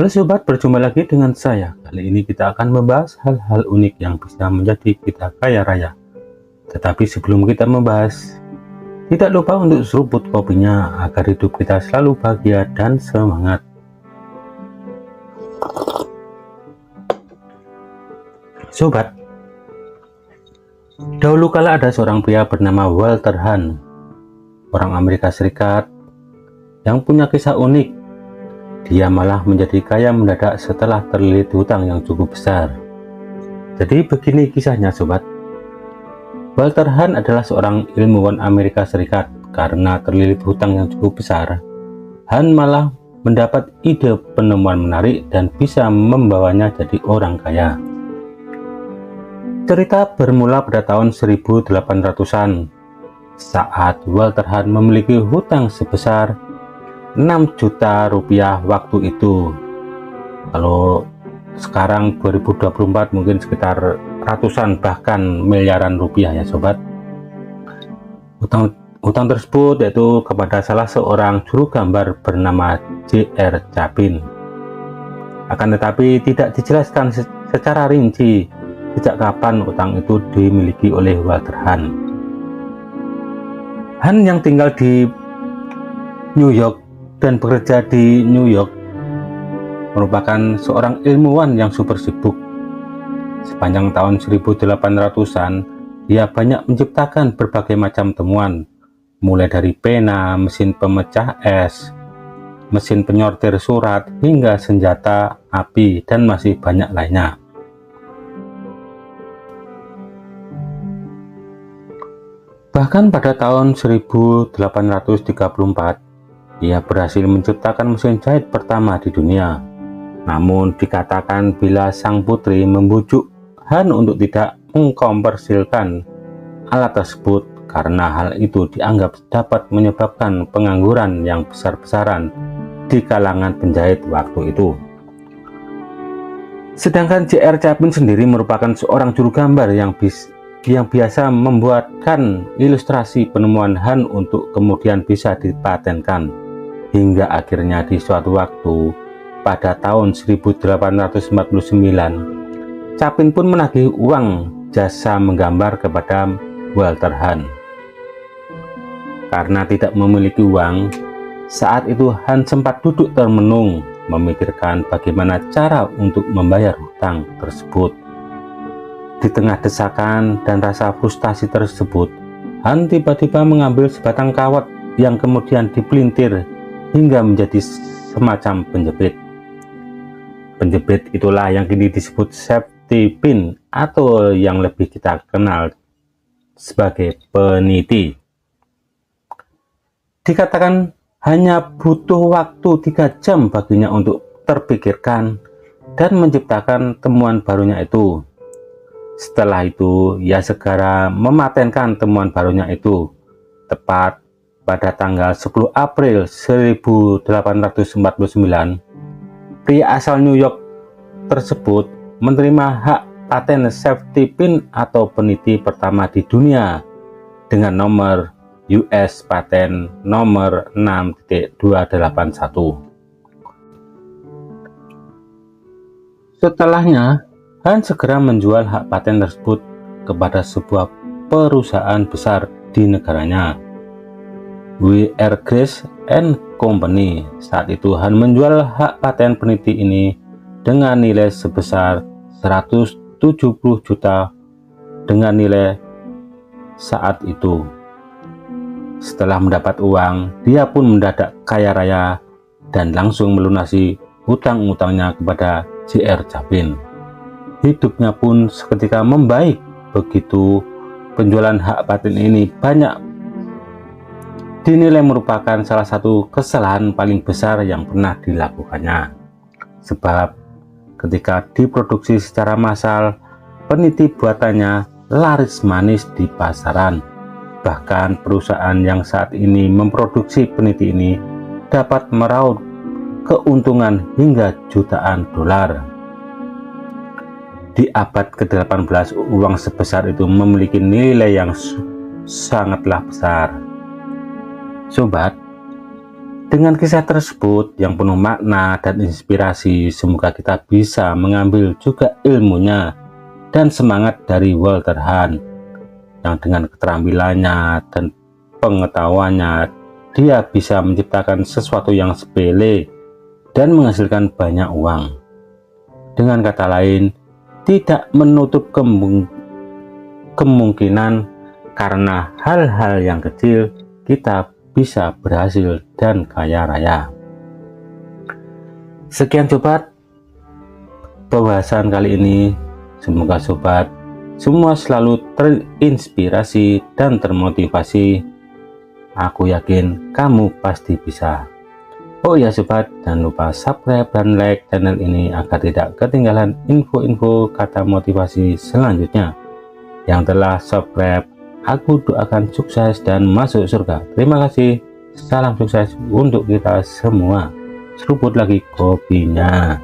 Halo sobat, berjumpa lagi dengan saya. Kali ini kita akan membahas hal-hal unik yang bisa menjadi kita kaya raya. Tetapi sebelum kita membahas, tidak lupa untuk seruput kopinya agar hidup kita selalu bahagia dan semangat. Sobat, dahulu kala ada seorang pria bernama Walter Hunt, orang Amerika Serikat, yang punya kisah unik. Dia malah menjadi kaya mendadak setelah terlilit hutang yang cukup besar. Jadi begini kisahnya sobat. Walter Hunt adalah seorang ilmuwan Amerika Serikat. Karena terlilit hutang yang cukup besar, Hunt malah mendapat ide penemuan menarik dan bisa membawanya jadi orang kaya. Cerita bermula pada tahun 1800-an saat Walter Hunt memiliki hutang sebesar 6 juta rupiah waktu itu. Kalau sekarang 2024 mungkin sekitar ratusan bahkan miliaran rupiah ya sobat. Hutang tersebut yaitu kepada salah seorang juru gambar bernama J.R. Chapin. Akan tetapi tidak dijelaskan secara rinci sejak kapan hutang itu dimiliki oleh Walter Hunt. Hunt yang tinggal di New York dan bekerja di New York merupakan seorang ilmuwan yang super sibuk. Sepanjang tahun 1800-an, dia banyak menciptakan berbagai macam temuan, mulai dari pena, mesin pemecah es, mesin penyortir surat, hingga senjata api, dan masih banyak lainnya. Bahkan pada tahun 1834, ia berhasil menciptakan mesin jahit pertama di dunia. Namun dikatakan bila sang putri membujuk Hunt untuk tidak mengkomersilkan alat tersebut karena hal itu dianggap dapat menyebabkan pengangguran yang besar-besaran di kalangan penjahit waktu itu. Sedangkan J.R. Chapin sendiri merupakan seorang juru gambar yang biasa membuatkan ilustrasi penemuan Hunt untuk kemudian bisa dipatenkan. Hingga akhirnya di suatu waktu pada tahun 1849, Chapin pun menagih uang jasa menggambar kepada Walter Hunt. Karena tidak memiliki uang, saat itu Hunt sempat duduk termenung memikirkan bagaimana cara untuk membayar hutang tersebut. Di tengah desakan dan rasa frustasi tersebut, Hunt tiba-tiba mengambil sebatang kawat yang kemudian dipelintir hingga menjadi semacam penjepit. Penjepit itulah yang kini disebut safety pin atau yang lebih kita kenal sebagai peniti. Dikatakan hanya butuh waktu 3 jam baginya untuk terpikirkan dan menciptakan temuan barunya itu. Setelah itu, ia segera mematenkan temuan barunya itu, tepat pada tanggal 10 April 1849, pria asal New York tersebut menerima hak paten safety pin atau peniti pertama di dunia dengan nomor US paten nomor 6.281. Setelahnya, Hunt segera menjual hak paten tersebut kepada sebuah perusahaan besar di negaranya, W.R. Grace and Company. Saat itu Hunt menjual hak paten peniti ini dengan nilai sebesar 170 juta dengan nilai saat itu. Setelah mendapat uang, dia pun mendadak kaya raya dan langsung melunasi hutang-hutangnya kepada J.R. Chapin. Hidupnya pun seketika membaik begitu penjualan hak paten ini banyak dinilai merupakan salah satu kesalahan paling besar yang pernah dilakukannya. Sebab ketika diproduksi secara massal, peniti buatannya laris manis di pasaran. Bahkan perusahaan yang saat ini memproduksi peniti ini dapat meraup keuntungan hingga jutaan dolar. Di abad ke-18, uang sebesar itu memiliki nilai yang sangatlah besar. Sobat, Dengan kisah tersebut yang penuh makna dan inspirasi, semoga kita bisa mengambil juga ilmunya dan semangat dari Walter Hunt, yang dengan keterampilannya dan pengetahuannya dia bisa menciptakan sesuatu yang sepele dan menghasilkan banyak uang. Dengan kata lain, tidak menutup kemungkinan karena hal-hal yang kecil kita bisa berhasil dan kaya raya. Sekian sobat pembahasan kali ini. Semoga sobat semua selalu terinspirasi dan termotivasi. Aku yakin kamu pasti bisa. Oh ya sobat, jangan lupa subscribe dan like channel ini agar tidak ketinggalan info-info kata motivasi selanjutnya. Yang telah subscribe, aku doakan sukses dan masuk surga. Terima kasih. Salam sukses untuk kita semua. Seruput lagi kopinya.